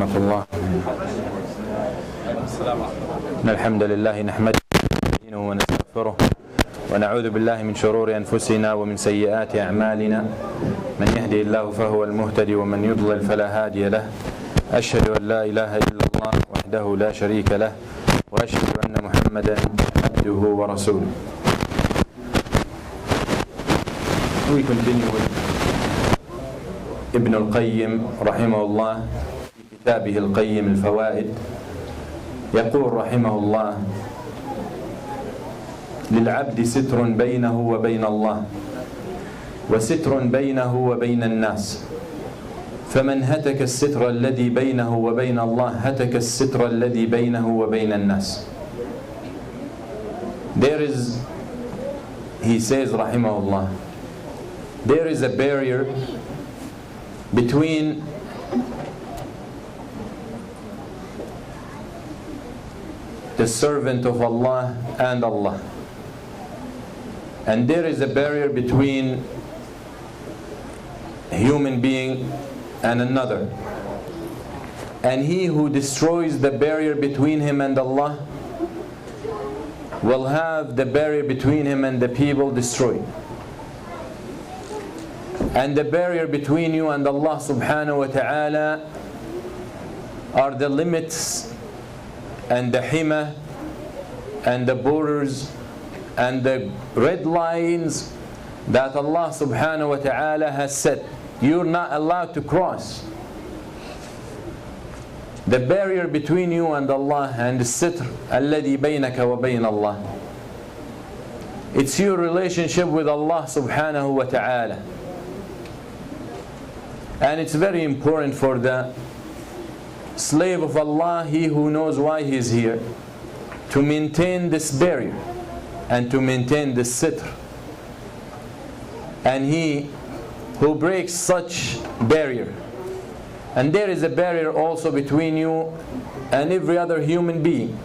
ورحمة الله. إن الحمد لله نحمده ونستغفره ونعوذ بالله من شرور أنفسنا ومن سيئات أعمالنا. من يهدي الله فهو المهتدي ومن يضلل فلا هادي له. أشهد أن لا إله إلا الله وحده لا شريك له وأشهد أن محمدا عبده ورسوله. We continue with ابن القيم رحمه الله في كتابه القيم الفوائد. يقول رحمه الله: للعبد ستر بينه وبين الله وستر بينه وبين الناس، فمن هتك الستر الذي بينه وبين الله هتك الستر الذي بينه وبين الناس. He says رحمه الله, there is a barrier between the servant of Allah and Allah, and there is a barrier between a human being and another, and he who destroys the barrier between him and Allah will have the barrier between him and the people destroyed. And the barrier between you and Allah subhanahu wa ta'ala are the limits and the hima and the borders and the red lines that Allah subhanahu wa ta'ala has set. You're not allowed to cross. The barrier between you and Allah and the sitr alladhi baynaka wa bayn Allah, it's your relationship with Allah subhanahu wa ta'ala. And it's very important for the slave of Allah, he who knows why he is here, to maintain this barrier and to maintain this sitr. And he who breaks such barrier, and there is a barrier also between you and every other human being,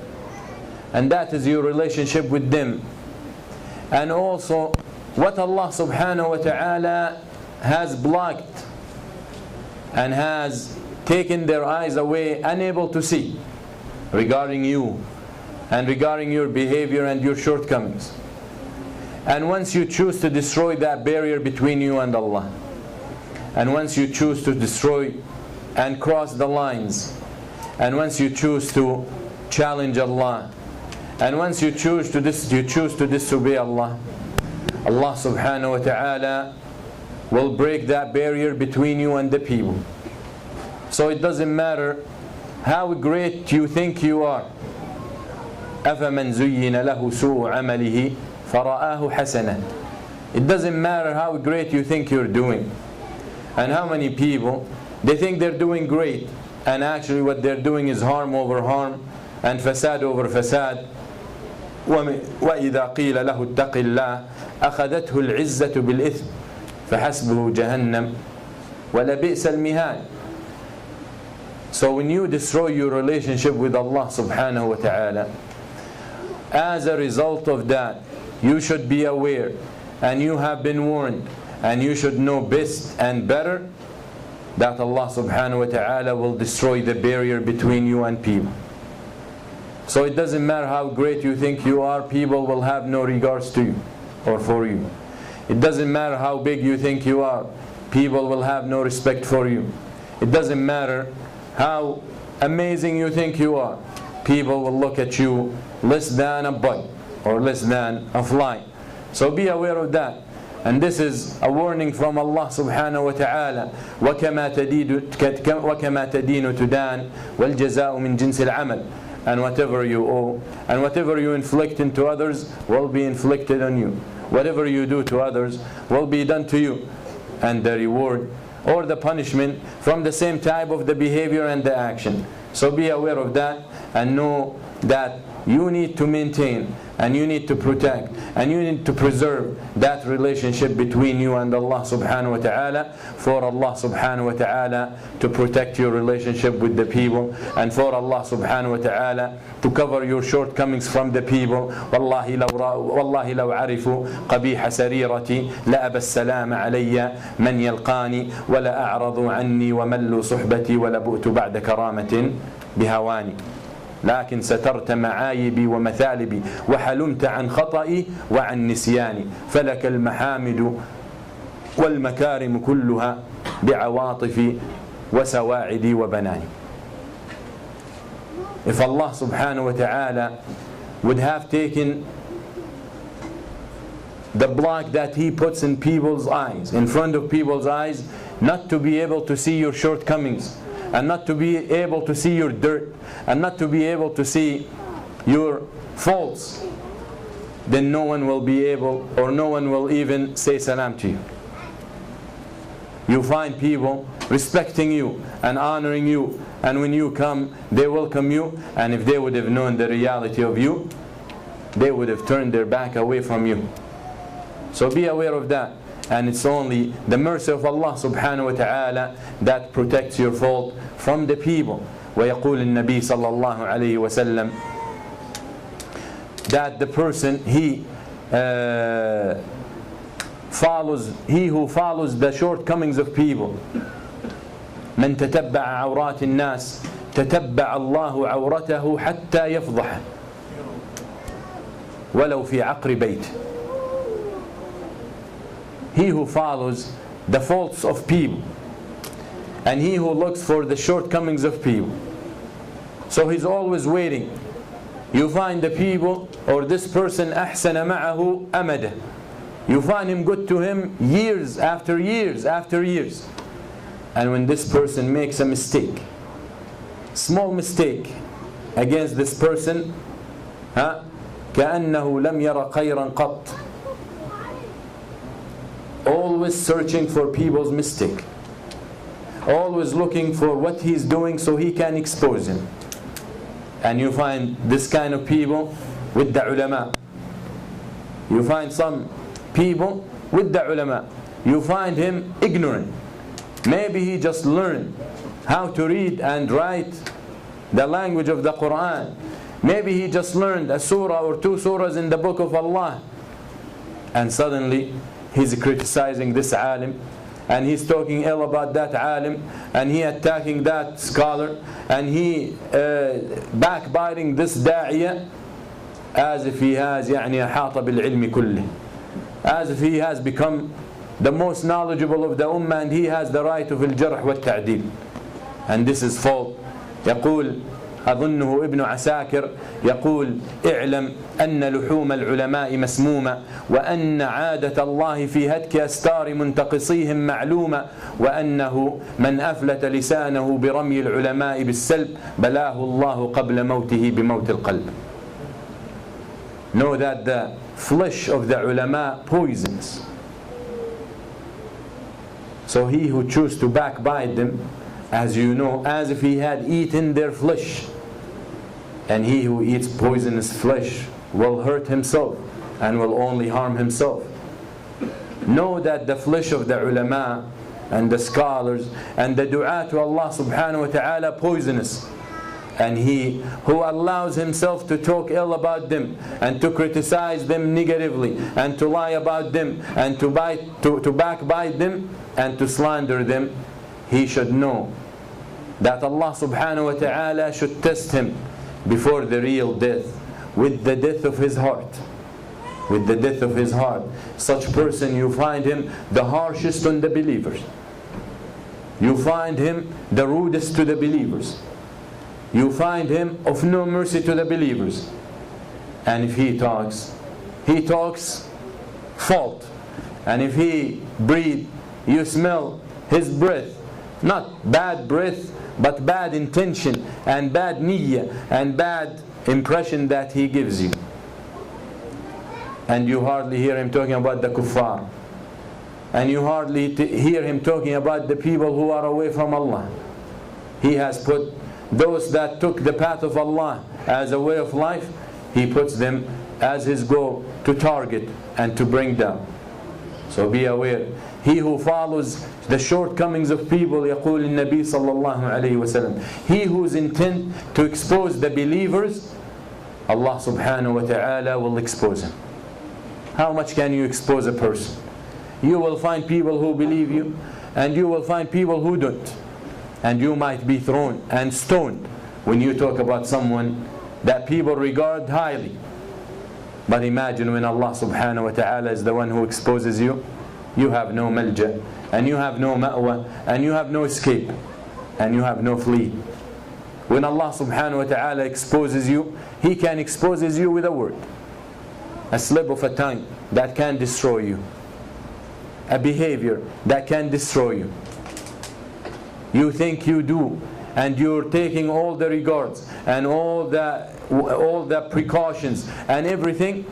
and that is your relationship with them, and also what Allah subhanahu wa ta'ala has blocked and has taken their eyes away, unable to see regarding you and regarding your behavior and your shortcomings. And once you choose to destroy that barrier between you and Allah, and once you choose to destroy and cross the lines, and once you choose to challenge Allah, and once you choose to disobey Allah, Allah subhanahu wa ta'ala will break that barrier between you and the people. So it doesn't matter how great you think you are. أَفَمَنْ زُيِّنَ لَهُ سُوءُ عَمَلِهِ فَرَآهُ حَسَنًا. It doesn't matter how great you think you're doing, and how many people they think they're doing great, and actually what they're doing is harm over harm and fasad over fasad. وَإِذَا قِيلَ لَهُ اتَّقِ اللَّهِ أَخَذَتْهُ الْعِزَّةُ بِالْإِثْمِ فَحَسْبُهُ جَهَنَّمْ وَلَبِئْسَ الْمِهَادُ. So when you destroy your relationship with Allah subhanahu wa ta'ala, as a result of that, you should be aware, and you have been warned, and you should know best and better that Allah subhanahu wa ta'ala will destroy the barrier between you and people. So it doesn't matter how great you think you are, people will have no regards to you or for you. It doesn't matter how big you think you are, people will have no respect for you. It doesn't matter how amazing you think you are, people will look at you less than a bug or less than a fly. So be aware of that. And this is a warning from Allah subhanahu wa ta'ala. وَكَمَا تَدِينُ تُدَانُ وَالْجَزَاءُ مِنْ جِنْسِ الْعَمَلِ. And whatever you owe and whatever you inflict into others will be inflicted on you. Whatever you do to others will be done to you, and the reward or the punishment from the same type of the behavior and the action. So be aware of that, and know that you need to maintain, and you need to protect, and you need to preserve that relationship between you and Allah subhanahu wa ta'ala, for Allah subhanahu wa ta'ala to protect your relationship with the people, and for Allah subhanahu wa ta'ala to cover your shortcomings from the people. والله لو عرفوا قبيح سريرتي لأبى السلام علي من يلقاني ولا أعرضوا عني وملوا صحبتي ولبؤت بعد كرامة بهواني. لكن سترت معايبي ومثالبي وحلمت عن خطئي وعن نسياني فلك المحامد والمكارم كلها بعواطفي وسواعدي وبناني. If Allah subhanahu wa ta'ala would have taken the block that He puts in people's eyes, in front of people's eyes, not to be able to see your shortcomings, and not to be able to see your dirt, and not to be able to see your faults, then no one will be able, or no one will even say salam to you. You find people respecting you and honoring you, and when you come, they welcome you, and if they would have known the reality of you, they would have turned their back away from you. So be aware of that. And it's only the mercy of Allah subhanahu wa ta'ala that protects your fault from the people. ويقول النبي صلى الله عليه وسلم that the person he who follows the shortcomings of people, من تتبع عورات الناس تتبع الله عورته حتى يفضح ولو في عقر بيت. He who follows the faults of people, and he who looks for the shortcomings of people. So he's always waiting. You find the people, or this person أحسن معه أمده. You find him good to him years after years after years. And when this person makes a mistake, small mistake against this person, كأنه لم ير خيرا قط. Always searching for people's mistake, always looking for what he's doing so he can expose him. And you find this kind of people with the ulama. You find some people with the ulama. You find him ignorant. Maybe he just learned how to read and write the language of the Quran. Maybe he just learned a surah or two surahs in the book of Allah, and suddenly he's criticizing this alim, and he's talking ill about that alim, and he attacking that scholar, and he backbiting this da'iyah, as if he has أحاط بالعلم كله, as if he has become the most knowledgeable of the ummah, and he has the right of الجرح والتعديل. And this is fault. يقول أظنه ابن عساكر يقول اعلم أن لحوم العلماء مسمومة وأن عادة الله في هتك أستار منتقصيهم معلومة وأنه من أفلت لسانه برمي العلماء بالسلب بلاه الله قبل موته بموت القلب. Know that the flesh of the ulama poisons. So he who chooses to backbite them, as you know, as if he had eaten their flesh. And he who eats poisonous flesh will hurt himself and will only harm himself. Know that the flesh of the ulama and the scholars and the dua to Allah subhanahu wa ta'ala poisonous. And he who allows himself to talk ill about them and to criticize them negatively and to lie about them and to backbite them and to slander them, he should know that Allah subhanahu wa ta'ala should test him before the real death with the death of his heart. With the death of his heart. Such person, you find him the harshest on the believers. You find him the rudest to the believers. You find him of no mercy to the believers. And if he talks fault. And if he breathes, you smell his breath. Not bad breath, but bad intention and bad niyyah and bad impression that he gives you. And you hardly hear him talking about the kuffar. And you hardly hear him talking about the people who are away from Allah. He has put those that took the path of Allah as a way of life, He puts them as his goal to target and to bring down. So be aware. He who follows the shortcomings of people, يقول النبي صلى الله عليه وسلم, he whose intent to expose the believers, Allah subhanahu wa ta'ala will expose him. How much can you expose a person? You will find people who believe you, and you will find people who don't. And you might be thrown and stoned when you talk about someone that people regard highly. But imagine when Allah subhanahu wa ta'ala is the one who exposes you, you have no malja, and you have no ma'wa, and you have no escape, and you have no flee. When Allah subhanahu wa ta'ala exposes you, He can expose you with a word, a slip of a tongue that can destroy you, a behavior that can destroy you. You think you do, and you're taking all the regards and all the precautions and everything,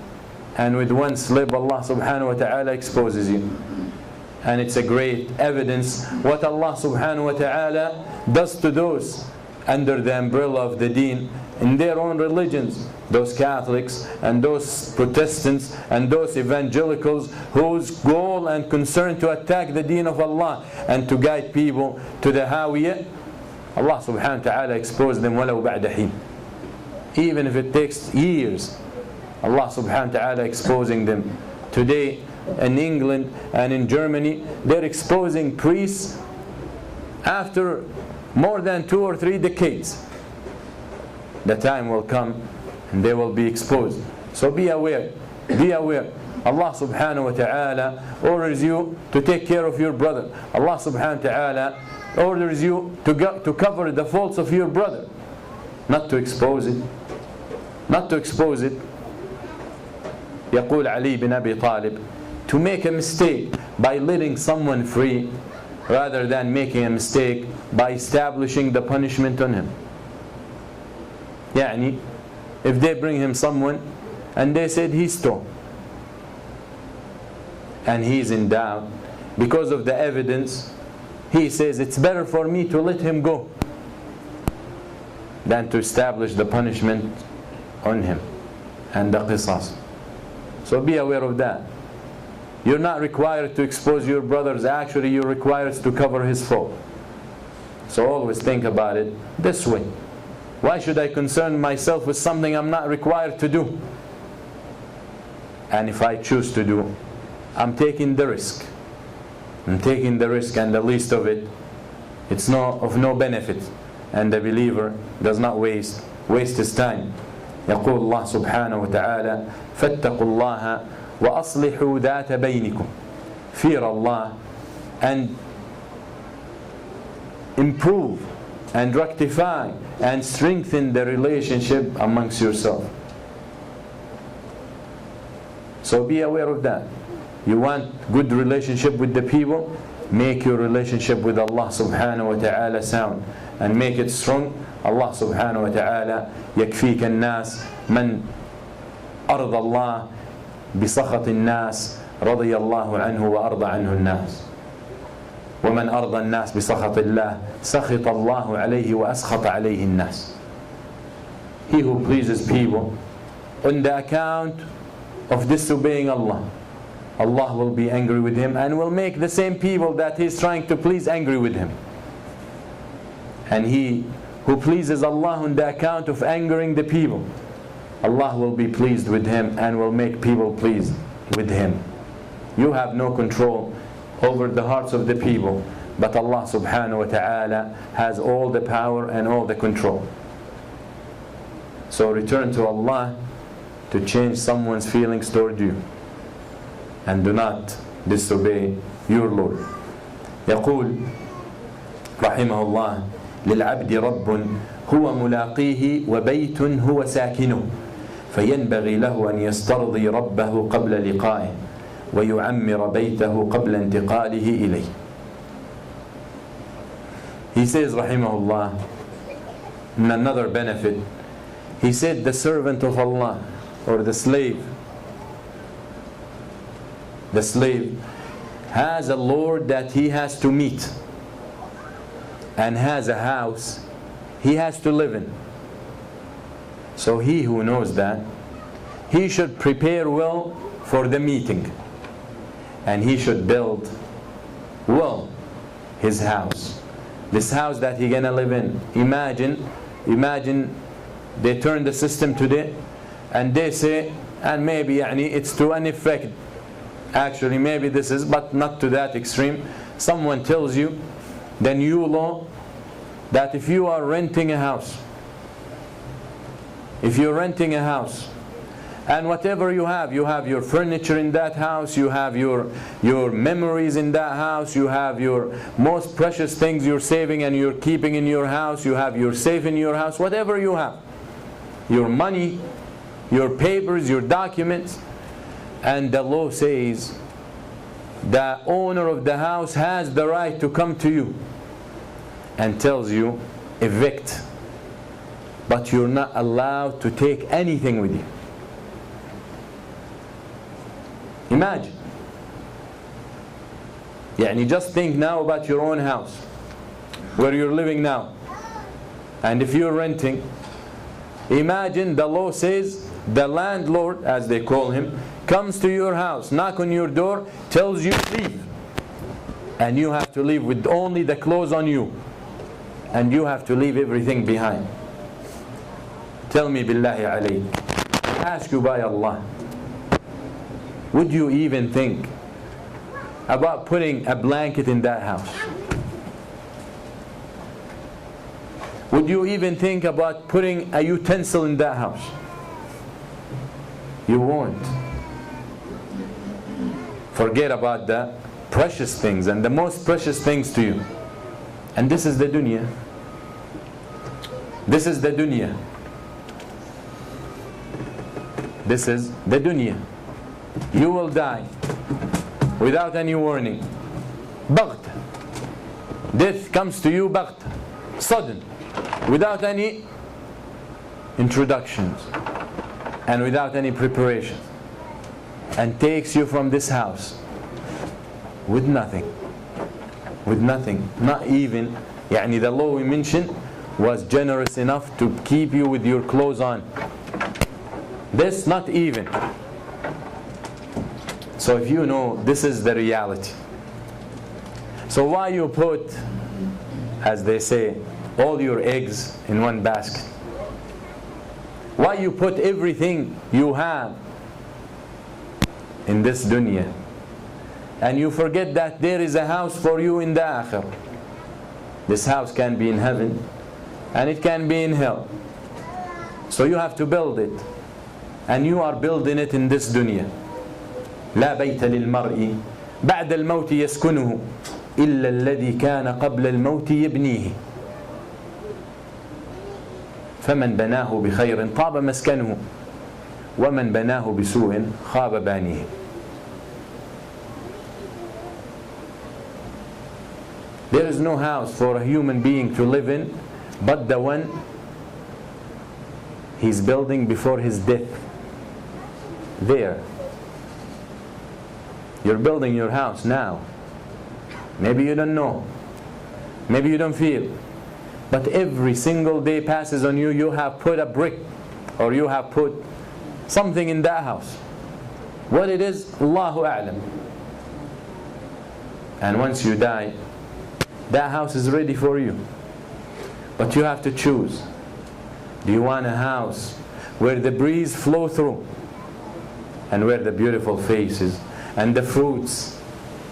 and with one slip Allah subhanahu wa ta'ala exposes you. And it's a great evidence what Allah subhanahu wa ta'ala does to those under the umbrella of the deen in their own religions, those Catholics and those Protestants and those evangelicals whose goal and concern to attack the deen of Allah and to guide people to the Hawiyah. Allah subhanahu wa ta'ala exposed them walau ba'da hin. Even if it takes years, Allah subhanahu wa ta'ala exposing them. Today in England and in Germany, they're exposing priests after more than 2 or 3 decades. The time will come and they will be exposed. So be aware, be aware. Allah subhanahu wa ta'ala orders you to take care of your brother. Allah subhanahu wa ta'ala orders you to cover the faults of your brother, not to expose it. Not to expose it. يقول علي بن أبي طالب, to make a mistake by letting someone free rather than making a mistake by establishing the punishment on him. يعني, if they bring him someone and they said he stole and he's in doubt because of the evidence, he says it's better for me to let him go than to establish the punishment on him and the qisas. So be aware of that. You're not required to expose your brothers. Actually, you're required to cover his fault. So always think about it this way. Why should I concern myself with something I'm not required to do? And if I choose to do, I'm taking the risk. I'm taking the risk, and the least of it, it's of no benefit. And the believer does not waste his time. يقول الله سبحانه وتعالى فاتقوا الله وأصلحوا ذات بينكم. Fear Allah and improve and rectify and strengthen the relationship amongst yourself. So be aware of that. You want good relationship with the people, make your relationship with Allah subhanahu wa ta'ala sound and make it strong. Allah subhanahu wa ta'ala يكفيك الناس من أرضى الله بسخط الناس رضي الله عنه وأرضى عنه الناس ومن أرضى الناس بسخط الله سخط الله عليه وأسخط عليه الناس. He who pleases people on the account of disobeying Allah, Allah will be angry with him and will make the same people that he is trying to please angry with him. And he who pleases Allah on the account of angering the people, Allah will be pleased with him and will make people pleased with him. You have no control over the hearts of the people, but Allah subhanahu wa ta'ala has all the power and all the control. So return to Allah to change someone's feelings toward you, and do not disobey your Lord. يقول رحمه الله للعبد رب هو ملاقيه وبيت هو ساكنه فينبغي له أن يسترضي ربه قبل لقائه ويعمر بيته قبل انتقاله إليه. He says رحمه الله, in another benefit, he said the servant of Allah, or the slave has a Lord that he has to meet and has a house he has to live in. So he who knows that, he should prepare well for the meeting, and he should build well his house, this house that he's gonna live in. Imagine they turn the system today and they say, and maybe it's to an effect, actually maybe this is, but not to that extreme. Someone tells you the new law that if you are renting a house, and whatever you have your furniture in that house, you have your memories in that house, you have your most precious things you're saving and you're keeping in your house, you have your safe in your house, whatever you have, your money, your papers, your documents, and the law says the owner of the house has the right to come to you and tells you evict, but you're not allowed to take anything with you. Imagine. Just think now about your own house where you're living now, and if you're renting, imagine the law says the landlord, as they call him, comes to your house, knock on your door, tells you leave, and you have to leave with only the clothes on you, and you have to leave everything behind. Tell me, billahi alayk, ask you by Allah, would you even think about putting a blanket in that house? Would you even think about putting a utensil in that house? You won't. Forget about the precious things and the most precious things to you. And this is the dunya. This is the dunya. This is the dunya. You will die without any warning. Baght. Death comes to you baght, sudden, without any introductions and without any preparation, and takes you from this house with nothing. With nothing. Not even, the law we mentioned was generous enough to keep you with your clothes on. This not even. So if you know this is the reality, so why you put, as they say, all your eggs in one basket? Why you put everything you have in this dunya, and you forget that there is a house for you in the akhirah? This house can be in heaven and it can be in hell. So you have to build it, and you are building it in this dunya. لا بيت للمرء بعد الموت يسكنه إلا الذي كان قبل الموت يبنيه فمن بناه بخير طاب مسكنه ومن بناه بسوء خاب بانيه. There is no house for a human being to live in but the one he's building before his death. There. You're building your house now. Maybe you don't know. Maybe you don't feel. But every single day passes on you, you have put a brick or you have put something in that house. What it is, Allahu A'lam. And once you die, that house is ready for you. But you have to choose. Do you want a house where the breeze flow through and where the beautiful faces and the fruits,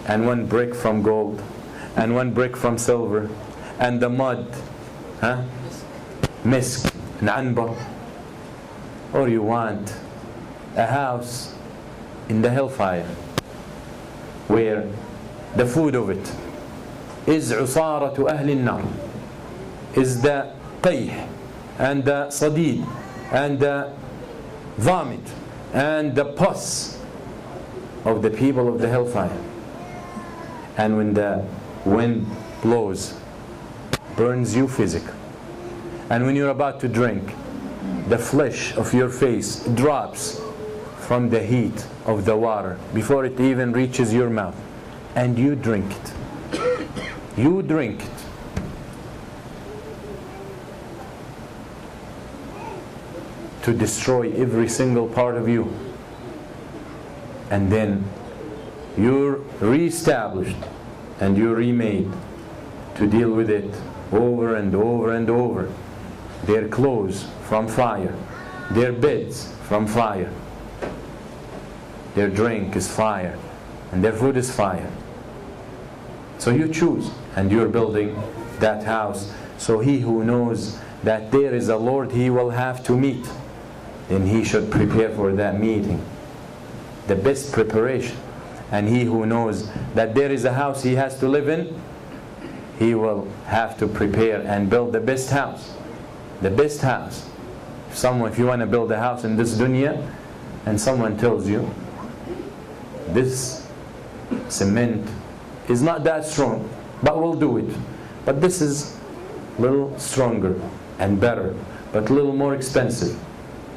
and one brick from gold and one brick from silver, and the mud, misk and anbar? Or you want a house in the hellfire where the food of it is عصارة أهل النار, is the qayh and the sadid and the vomit and the pus of the people of the hellfire. And when the wind blows, burns you physically, and when you're about to drink, the flesh of your face drops from the heat of the water before it even reaches your mouth, and you drink it. You drink it. to destroy every single part of you. And then you're reestablished and you're remade to deal with it over and over and over. Their clothes from fire, their beds from fire, their drink is fire, and their food is fire. So you choose, and you're building that house. So he who knows that there is a Lord he will have to meet, then he should prepare for that meeting, the best preparation. And he who knows that there is a house he has to live in, he will have to prepare and build the best house. The best house. If you want to build a house in this dunya, and someone tells you this cement is not that strong, but we'll do it, but this is a little stronger and better, but a little more expensive,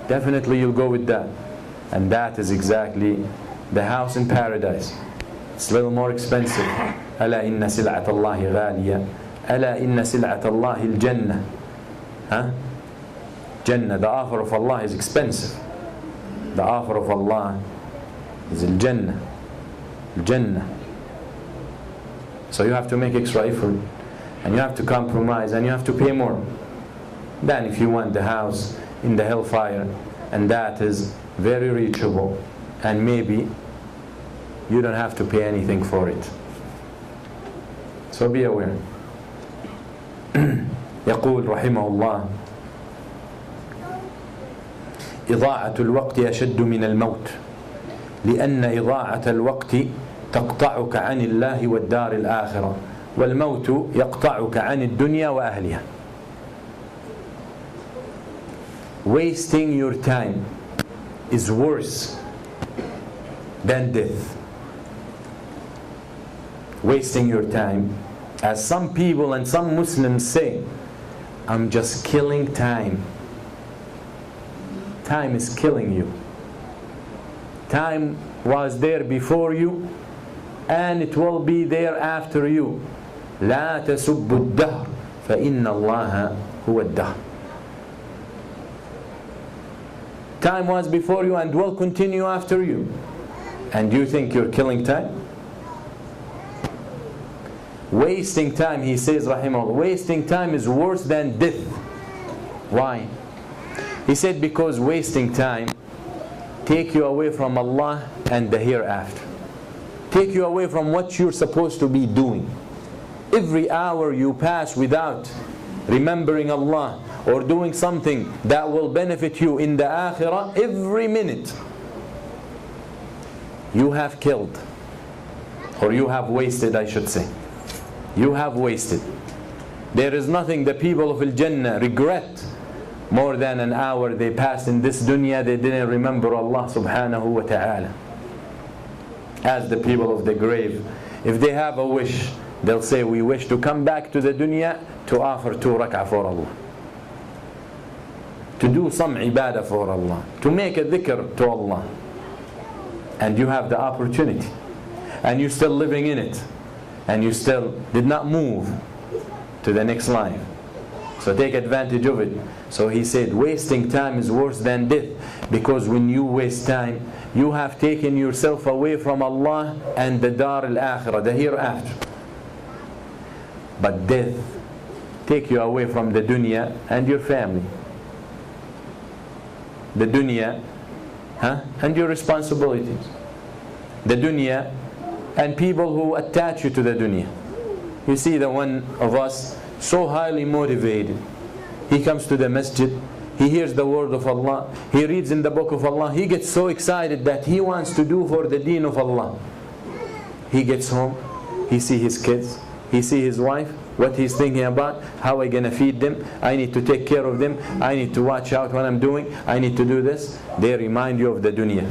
definitely you'll go with that. And that is exactly the house in paradise. It's a little more expensive. ألا إن سلعة الله غالية ألا إن سلعة الله الجنة. Jannah, the offer of Allah is expensive. The offer of Allah is Al-Jannah. Jannah. So you have to make extra effort, and you have to compromise, and you have to pay more than if you want the house in the hellfire, and that is very reachable, and maybe you don't have to pay anything for it. So be aware. يقول رحمه الله: إضاعة الوقت أشد من الموت لأن إضاعة الوقت تقطعك عن الله والدار الآخرة والموت يقطعك عن الدنيا وأهلها. Wasting your time is worse than death. Wasting your time, as some people and some Muslims say, I'm just killing time. Time is killing you. Time was there before you, and it will be there after you. لا تسبوا الدهر فإن الله هو الدهر. Time was before you and will continue after you. And you think you're killing time? Wasting time, he says, rahimahullah, wasting time is worse than death. Why? He said, because wasting time take you away from Allah and the hereafter. Take you away from what you're supposed to be doing. Every hour you pass without remembering Allah or doing something that will benefit you in the akhirah, every minute you have killed, or you have wasted, I should say. You have wasted. There is nothing the people of Al-Jannah regret more than an hour they passed in this dunya they didn't remember Allah subhanahu wa ta'ala. As the people of the grave, if they have a wish, they'll say, we wish to come back to the dunya to offer 2 rak'ah for Allah, to do some ibadah for Allah, to make a dhikr to Allah. And you have the opportunity, and you're still living in it, and you still did not move to the next life. So take advantage of it. So he said, wasting time is worse than death, because when you waste time, you have taken yourself away from Allah and the Dar al-Akhirah, the hereafter. But death take you away from the dunya and your family. The dunya and your responsibilities. The dunya and people who attach you to the dunya. You see the one of us so highly motivated. He comes to the masjid, he hears the word of Allah, he reads in the book of Allah, he gets so excited that he wants to do for the deen of Allah. He gets home, he sees his kids, he sees his wife, what he's thinking about, how am I going to feed them, I need to take care of them, I need to watch out what I'm doing, I need to do this. They remind you of the dunya.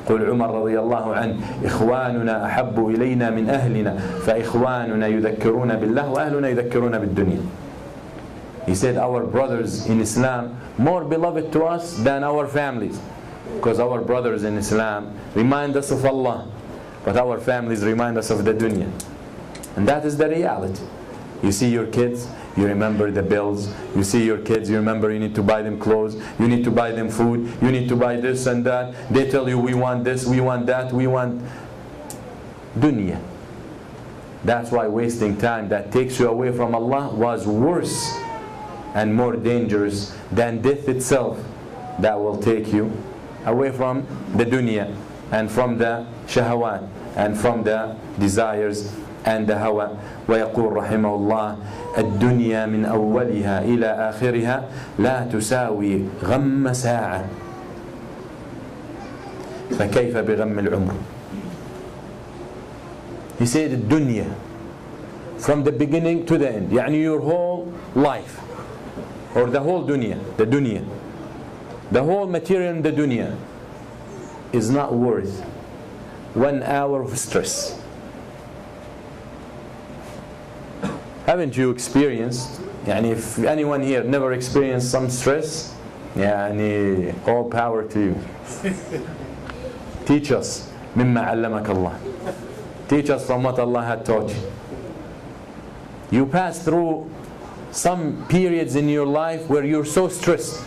قل عمر رضي الله عنه إخواننا أحب إلينا من أهلنا فإخواننا يذكرون بالله وأهلنا يذكرون بالدنيا. He said, our brothers in Islam more beloved to us than our families, because our brothers in Islam remind us of Allah, but our families remind us of the dunya. And that is the reality. You see your kids, you remember the bills. You see your kids, you remember you need to buy them clothes, you need to buy them food, you need to buy this and that. They tell you we want this, we want that, we want dunya. That's why wasting time that takes you away from Allah was worse and more dangerous than death itself, that will take you away from the dunya and from the shahawat and from the desires and the hawa. ويقول رحمه الله الدنيا من أولها إلى آخرها لا تساوي غم ساعة فكيف بغم العمر. He said الدنيا from the beginning to the end, يعني your whole life, or the whole dunya, the whole material in the dunya is not worth 1 hour of stress. Haven't you experienced, يعني if anyone here never experienced some stress, يعني all power to you. Teach us مما علمك الله. Teach us from what Allah had taught you. You pass through some periods in your life where you're so stressed.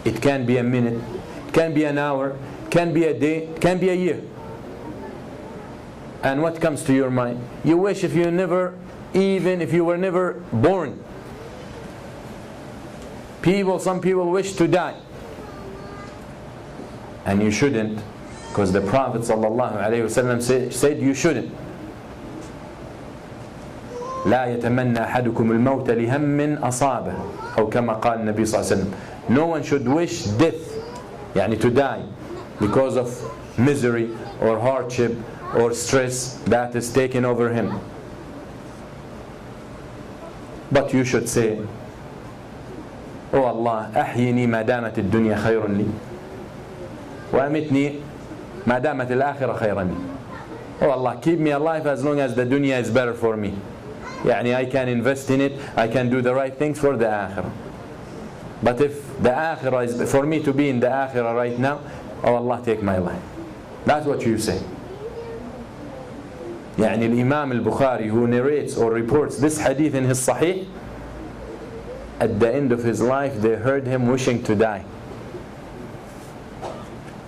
It can be a minute, it can be an hour, it can be a day, it can be a year. And what comes to your mind? You wish if you never, even if you were never born. Some people wish to die. And you shouldn't, because the Prophet ﷺ said you shouldn't. لا يتمنى أحدكم الموت لهم أصابه أو كما قال النبي صلى الله عليه وسلم. No one should wish death, يعني to die, because of misery or hardship or stress that is taken over him. But you should say, Oh Allah, أحيني ما دامت الدنيا خير لي وأمتني ما دامت الآخرة خيرا لي. Oh Allah, keep me alive as long as the dunya is better for me. يعني I can invest in it, I can do the right things for the akhirah. But if the akhirah is for me to be in the akhirah right now, oh Allah, take my life. That's what you say. يعني الإمام البخاري, who narrates or reports this hadith in his Sahih, at the end of his life they heard him wishing to die.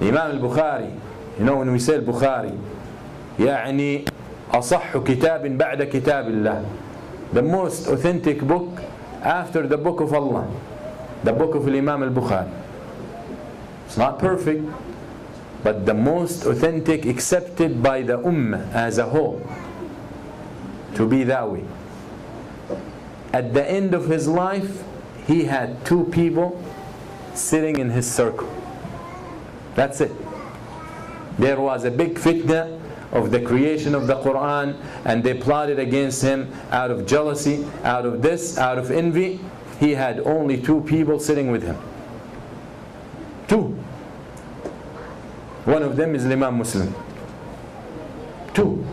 The Imam al-Bukhari, you know, when we say al-Bukhari, يعني أصح كتاب بعد كتاب الله, the most authentic book after the book of Allah, the book of Imam al-Bukhari. It's not perfect, but the most authentic, accepted by the ummah as a whole to be that way. At the end of his life, he had 2 people sitting in his circle. That's it. There was a big fitna of the creation of the Quran, and they plotted against him out of jealousy, out of this, out of envy. He had only 2 people sitting with him. 2. One of them is Imam Muslim. 2.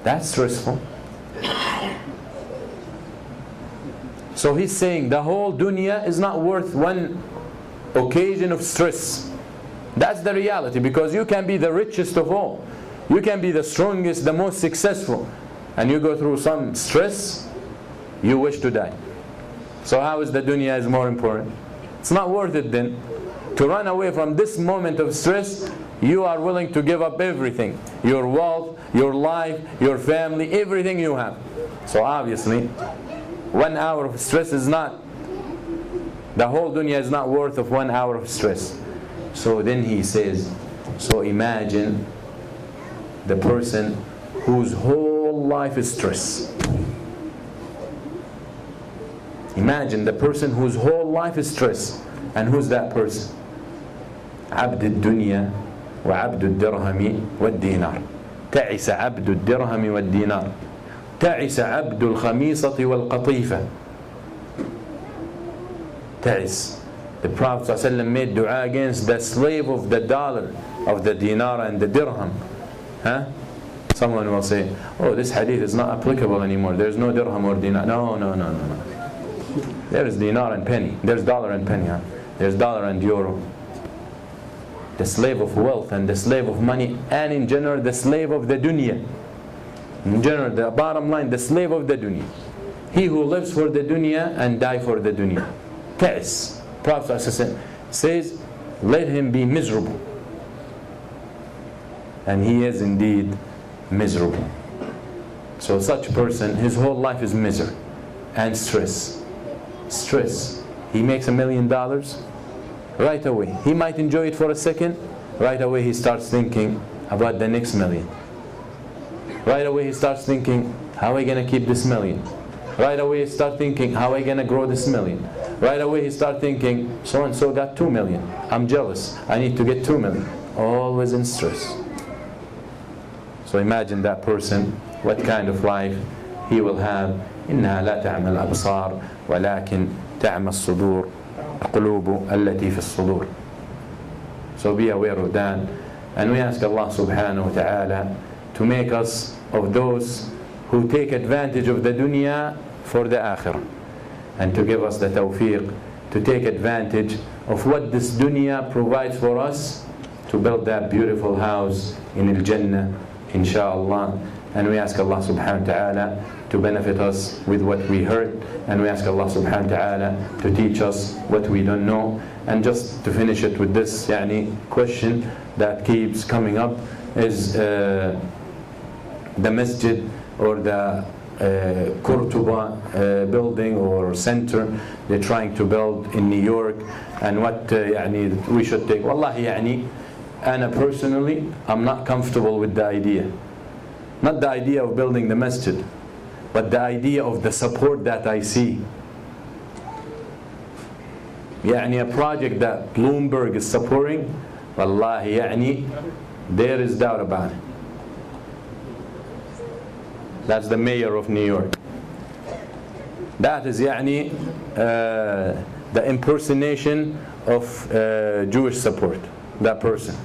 That's stressful. So he's saying the whole dunya is not worth 1 occasion of stress. That's the reality, because you can be the richest of all, you can be the strongest, the most successful, and you go through some stress, you wish to die. So how is the dunya is more important? It's not worth it then. To run away from this moment of stress, you are willing to give up everything, your wealth, your life, your family, everything you have. So obviously 1 hour of stress is not, the whole dunya is not worth of 1 hour of stress. So then he says, so imagine the person whose whole life is stress. Imagine the person whose whole life is stress. And who's that person? عبد الدنيا وعبد الدرهم والدينار. تعس عبد الدرهم والدينار. تعس عبد الخميصة والقطيفة. تعس. The Prophet ﷺ made dua against the slave of the dollar, of the dinar and the dirham. Huh? Someone will say, oh, this hadith is not applicable anymore. There's no dirham or dinar. No. There is dinar and penny. There's dollar and penny. Huh? There's dollar and euro. The slave of wealth and the slave of money, and in general the slave of the dunya. In general, the bottom line, the slave of the dunya. He who lives for the dunya and die for the dunya. Ta'is. Prophet says, let him be miserable. And he is indeed miserable. So such a person, his whole life is misery and stress. Stress. He makes $1 million, right away. He might enjoy it for a second, right away he starts thinking about the next million. Right away he starts thinking, how am I going to keep this million? Right away he starts thinking, how am I going to grow this million? Right away he starts thinking, so-and-so got 2 million. I'm jealous. I need to get 2 million. Always in stress. So imagine that person, what kind of life he will have. إنها لا تعمى الأبصار ولكن تعمى الصدور القلوب التي في الصدور. So be aware of that. And we ask Allah subhanahu wa ta'ala to make us of those who take advantage of the dunya for the akhirah, and to give us the tawfiq to take advantage of what this dunya provides for us, to build that beautiful house in al-Jannah, inshallah. And we ask Allah subhanahu wa ta'ala to benefit us with what we heard, and we ask Allah subhanahu wa ta'ala to teach us what we don't know. And just to finish it with this question that keeps coming up is the masjid or the Qurtuba building or center they're trying to build in New York, and what we should take. Wallahi, Ana personally, I'm not comfortable with the idea. Not the idea of building the masjid, but the idea of the support that I see. A project that Bloomberg is supporting, wallahi, there is doubt about it. That's the mayor of New York. That is the impersonation of Jewish support, that person.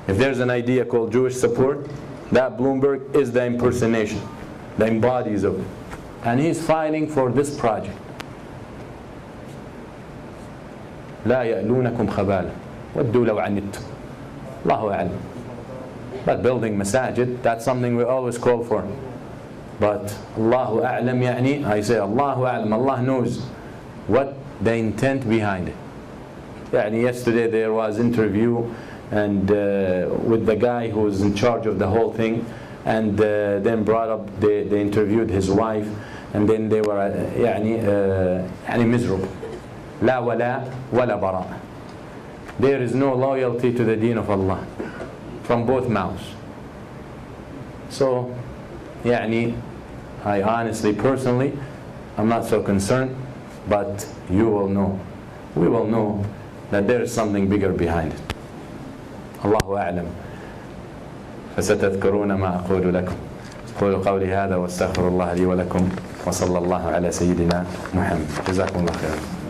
If there's an idea called Jewish support, that Bloomberg is the impersonation, the embodies of it. And he's fighting for this project. لا يألونكم خبالا ودوا لو عنتم الله أعلم. But building masajid, that's something we always call for. But Allahu A'lam, I say Allahu A'lam, Allah knows what the intent behind it. Yesterday there was interview and with the guy who was in charge of the whole thing, and then brought up, they interviewed his wife, and then they were miserable. لا ولا ولا براء. There is no loyalty to the deen of Allah from both mouths. So I honestly, personally, I'm not so concerned, but you will know, we will know that there is something bigger behind it. Allahu A'lam. فستذكرون ما أقول لكم. قولوا قولي هذا واستغفر الله لي ولكم وصلى الله على سيدنا محمد. جزاكم الله خيرا.